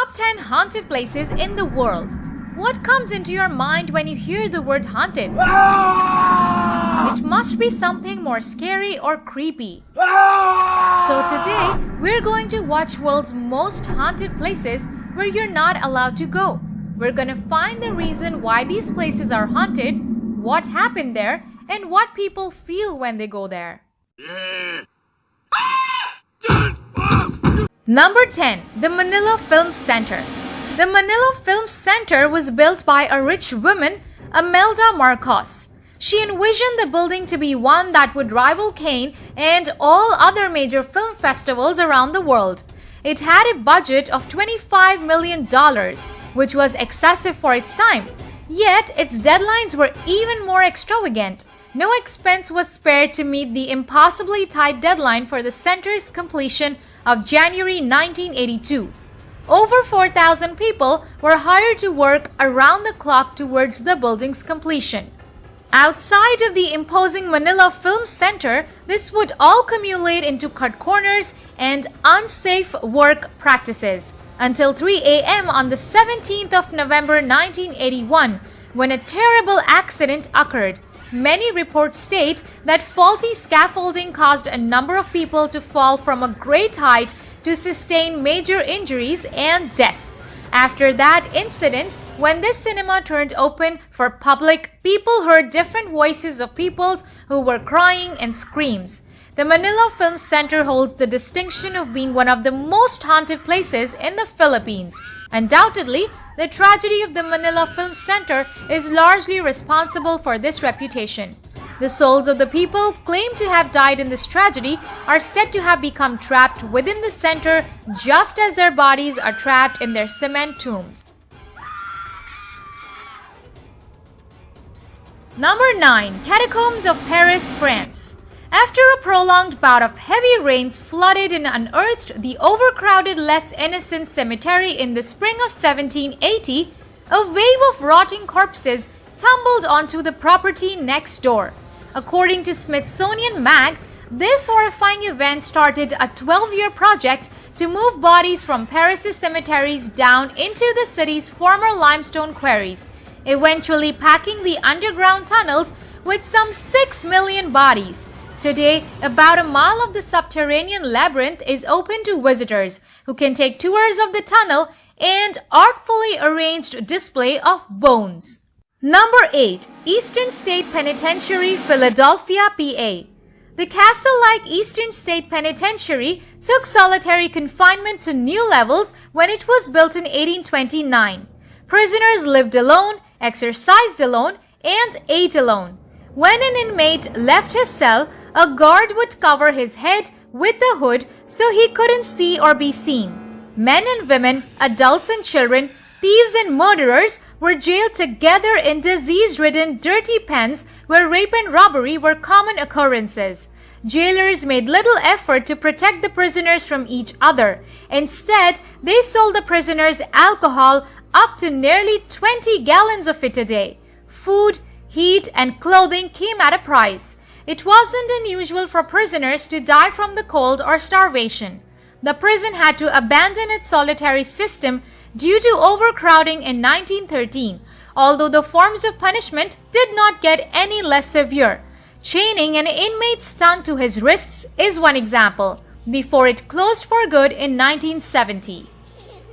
Top 10 haunted places in the world. What comes into your mind when you hear the word haunted? It must be something more scary or creepy. So today, we're going to watch world's most haunted places where you're not allowed to go. We're gonna find the reason why these places are haunted, what happened there, and what people feel when they go there. Number 10. The Manila Film Center. The Manila Film Center was built by a rich woman, Imelda Marcos. She envisioned the building to be one that would rival Cannes and all other major film festivals around the world. It had a budget of $25 million, which was excessive for its time. Yet, its deadlines were even more extravagant. No expense was spared to meet the impossibly tight deadline for the center's completion of January 1982. Over 4,000 people were hired to work around the clock towards the building's completion. Outside of the imposing Manila Film Center, this would all accumulate into cut corners and unsafe work practices until 3 a.m. on the 17th of November 1981, when a terrible accident occurred. Many reports state that faulty scaffolding caused a number of people to fall from a great height to sustain major injuries and death. After that incident, when this cinema turned open for public, people heard different voices of people who were crying and screams. The Manila Film Center holds the distinction of being one of the most haunted places in the Philippines. Undoubtedly, the tragedy of the Manila Film Center is largely responsible for this reputation. The souls of the people claimed to have died in this tragedy are said to have become trapped within the center just as their bodies are trapped in their cement tombs. Number 9. Catacombs of Paris, France. After a prolonged bout of heavy rains flooded and unearthed the overcrowded Les Innocents cemetery in the spring of 1780, a wave of rotting corpses tumbled onto the property next door. According to Smithsonian Mag, this horrifying event started a 12-year project to move bodies from Paris' cemeteries down into the city's former limestone quarries, eventually packing the underground tunnels with some 6 million bodies. Today, about a mile of the subterranean labyrinth is open to visitors who can take tours of the tunnel and artfully arranged display of bones. Number 8. Eastern State Penitentiary, Philadelphia, PA. The castle-like Eastern State Penitentiary took solitary confinement to new levels when it was built in 1829. Prisoners lived alone, exercised alone, and ate alone. When an inmate left his cell, a guard would cover his head with a hood so he couldn't see or be seen. Men and women, adults and children, thieves and murderers were jailed together in disease-ridden dirty pens where rape and robbery were common occurrences. Jailers made little effort to protect the prisoners from each other. Instead, they sold the prisoners alcohol, up to nearly 20 gallons of it a day. Food, heat, and clothing came at a price. It wasn't unusual for prisoners to die from the cold or starvation. The prison had to abandon its solitary system due to overcrowding in 1913, although the forms of punishment did not get any less severe. Chaining an inmate's tongue to his wrists is one example, before it closed for good in 1970.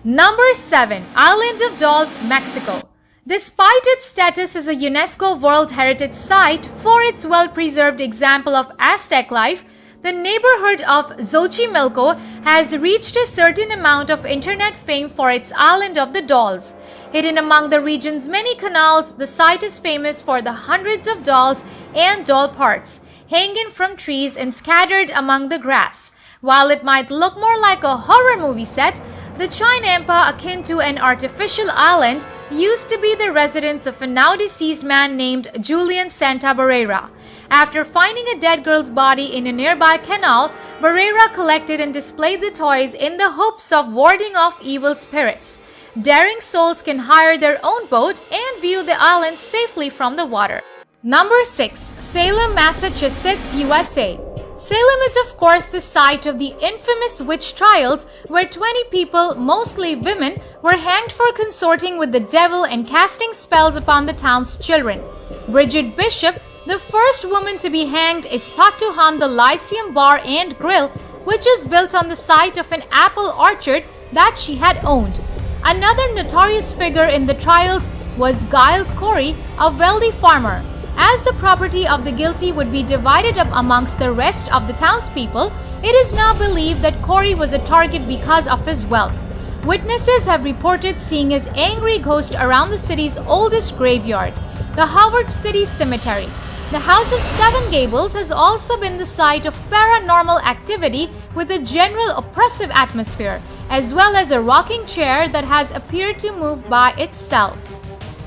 Number 7. Island of Dolls, Mexico. Despite its status as a UNESCO World Heritage Site for its well-preserved example of Aztec life, the neighborhood of Xochimilco has reached a certain amount of internet fame for its Island of the Dolls. Hidden among the region's many canals, the site is famous for the hundreds of dolls and doll parts hanging from trees and scattered among the grass. While it might look more like a horror movie set, the Chinampa, akin to an artificial island, used to be the residence of a now-deceased man named Julian Santa Barrera. After finding a dead girl's body in a nearby canal, Barrera collected and displayed the toys in the hopes of warding off evil spirits. Daring souls can hire their own boat and view the island safely from the water. Number 6. Salem, Massachusetts, USA. Salem is of course the site of the infamous witch trials where 20 people, mostly women, were hanged for consorting with the devil and casting spells upon the town's children. Bridget Bishop, the first woman to be hanged, is thought to haunt the Lyceum Bar and Grill, which is built on the site of an apple orchard that she had owned. Another notorious figure in the trials was Giles Corey, a wealthy farmer. As the property of the guilty would be divided up amongst the rest of the townspeople, it is now believed that Corey was a target because of his wealth. Witnesses have reported seeing his angry ghost around the city's oldest graveyard, the Howard City Cemetery. The House of Seven Gables has also been the site of paranormal activity with a general oppressive atmosphere, as well as a rocking chair that has appeared to move by itself.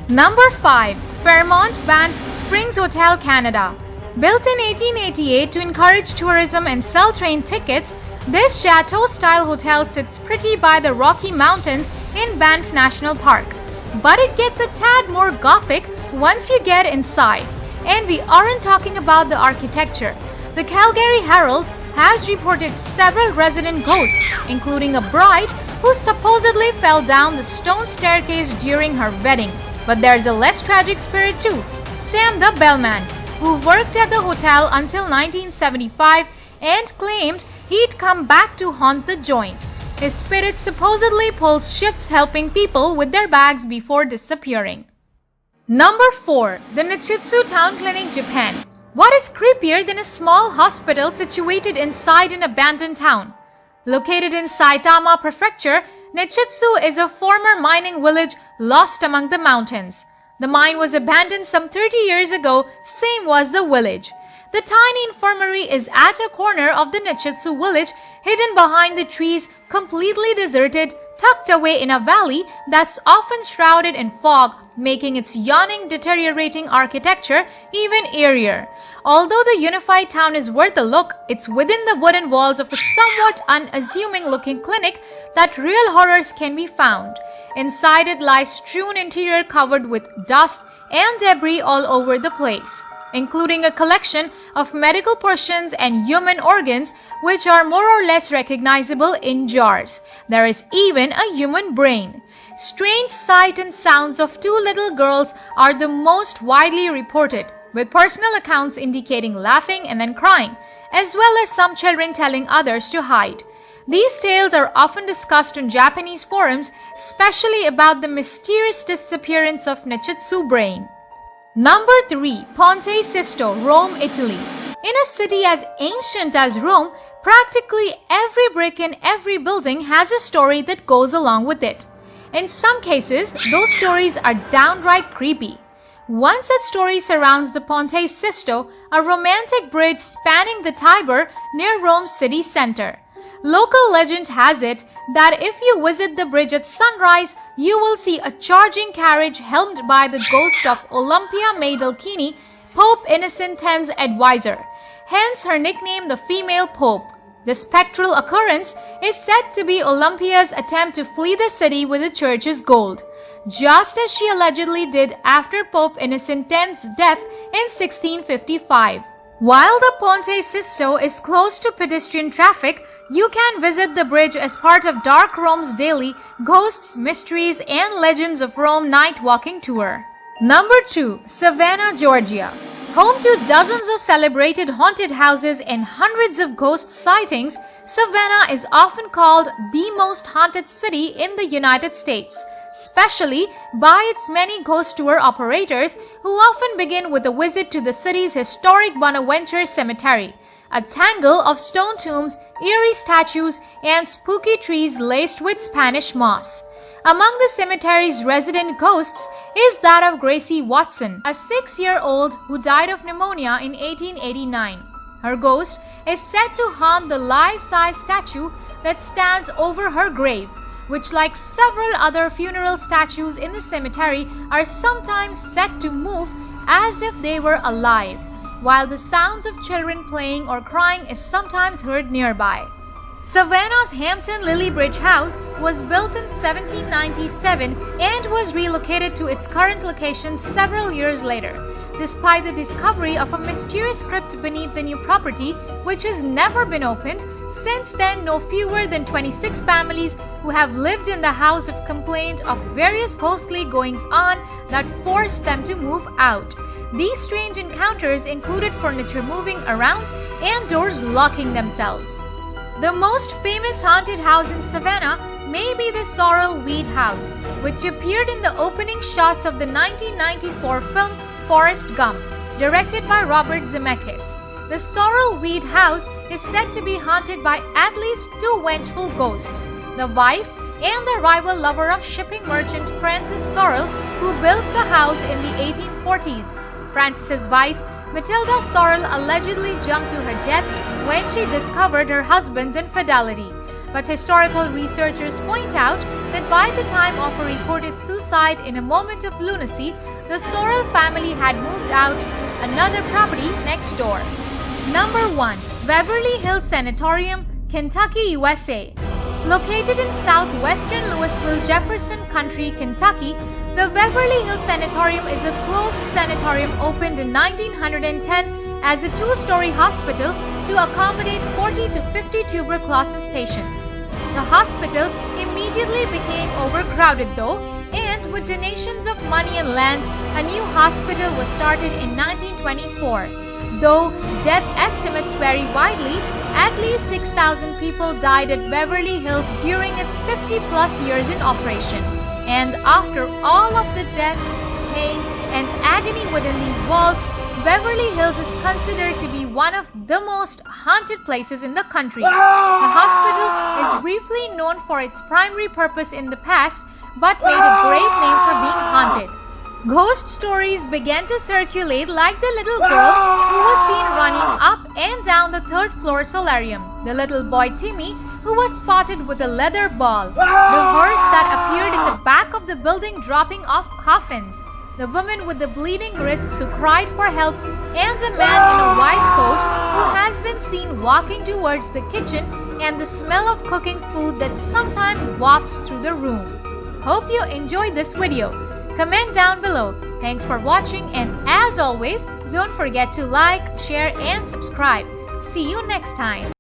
Number 5. Fairmont Banff Springs Hotel, Canada. Built in 1888 to encourage tourism and sell train tickets, this chateau-style hotel sits pretty by the Rocky Mountains in Banff National Park. But it gets a tad more gothic once you get inside. And we aren't talking about the architecture. The Calgary Herald has reported several resident ghosts, including a bride who supposedly fell down the stone staircase during her wedding. But there's a less tragic spirit too, Sam the Bellman, who worked at the hotel until 1975 and claimed he'd come back to haunt the joint. His spirit supposedly pulls shifts helping people with their bags before disappearing. Number 4. The Nichitsu Town Clinic, Japan. What is creepier than a small hospital situated inside an abandoned town? Located in Saitama Prefecture, Nichitsu is a former mining village lost among the mountains. The mine was abandoned some 30 years ago, same was the village. The tiny infirmary is at a corner of the Nichitsu village, hidden behind the trees, completely deserted, tucked away in a valley that's often shrouded in fog, making its yawning, deteriorating architecture even eerier. Although the unified town is worth a look, it's within the wooden walls of a somewhat unassuming-looking clinic that real horrors can be found. Inside it lies strewn interior covered with dust and debris all over the place, including a collection of medical portions and human organs which are more or less recognizable in jars. There is even a human brain. Strange sight and sounds of two little girls are the most widely reported, with personal accounts indicating laughing and then crying, as well as some children telling others to hide. These tales are often discussed on Japanese forums, especially about the mysterious disappearance of Nichitsu brain. Number 3. Ponte Sisto, Rome, Italy. In a city as ancient as Rome, practically every brick in every building has a story that goes along with it. In some cases, those stories are downright creepy. One such story surrounds the Ponte Sisto, a romantic bridge spanning the Tiber near Rome's city center. Local legend has it that if you visit the bridge at sunrise, you will see a charging carriage helmed by the ghost of Olympia Maidalkini, Pope Innocent X's advisor, hence her nickname the female pope. The spectral occurrence is said to be Olympia's attempt to flee the city with the church's gold, just as she allegedly did after Pope Innocent X's death in 1655. While the Ponte Sisto is close to pedestrian traffic, you can visit the bridge as part of Dark Rome's daily Ghosts, Mysteries, and Legends of Rome night walking tour. Number 2. Savannah, Georgia. Home to dozens of celebrated haunted houses and hundreds of ghost sightings, Savannah is often called the most haunted city in the United States, especially by its many ghost tour operators who often begin with a visit to the city's historic Bonaventure Cemetery, a tangle of stone tombs, eerie statues, and spooky trees laced with Spanish moss. Among the cemetery's resident ghosts is that of Gracie Watson, a 6-year-old who died of pneumonia in 1889. Her ghost is said to haunt the life-size statue that stands over her grave, which, like several other funeral statues in the cemetery, are sometimes said to move as if they were alive, while the sounds of children playing or crying is sometimes heard nearby. Savannah's Hampton Lilliebridge House was built in 1797 and was relocated to its current location several years later. Despite the discovery of a mysterious crypt beneath the new property, which has never been opened, since then no fewer than 26 families who have lived in the house have complained of various ghostly goings-on that forced them to move out. These strange encounters included furniture moving around and doors locking themselves. The most famous haunted house in Savannah may be the Sorrel Weed House, which appeared in the opening shots of the 1994 film Forrest Gump, directed by Robert Zemeckis. The Sorrel Weed House is said to be haunted by at least two vengeful ghosts, the wife and the rival lover of shipping merchant Francis Sorrel, who built the house in the 1840s. Francis's wife, Matilda Sorrel, allegedly jumped to her death when she discovered her husband's infidelity. But historical researchers point out that by the time of her reported suicide in a moment of lunacy, the Sorrel family had moved out another property next door. Number 1. Beverly Hills Sanatorium, Kentucky, USA. Located in southwestern Louisville, Jefferson County, Kentucky, the Beverly Hills Sanatorium is a closed sanatorium opened in 1910 as a two-story hospital to accommodate 40 to 50 tuberculosis patients. The hospital immediately became overcrowded though, and with donations of money and land, a new hospital was started in 1924. Though death estimates vary widely, at least 6,000 people died at Beverly Hills during its 50-plus years in operation. And after all of the death, pain, and agony within these walls, Beverly Hills is considered to be one of the most haunted places in the country. The hospital is briefly known for its primary purpose in the past, but made a great name for being haunted. Ghost stories began to circulate, like the little girl who was seen running up and down the third-floor solarium, the little boy Timmy who was spotted with a leather ball, the horse that appeared in the back of the building dropping off coffins, the woman with the bleeding wrists who cried for help, and a man in a white coat who has been seen walking towards the kitchen, and the smell of cooking food that sometimes wafts through the room. Hope you enjoyed this video. Comment down below. Thanks for watching, and as always, don't forget to like, share and subscribe. See you next time.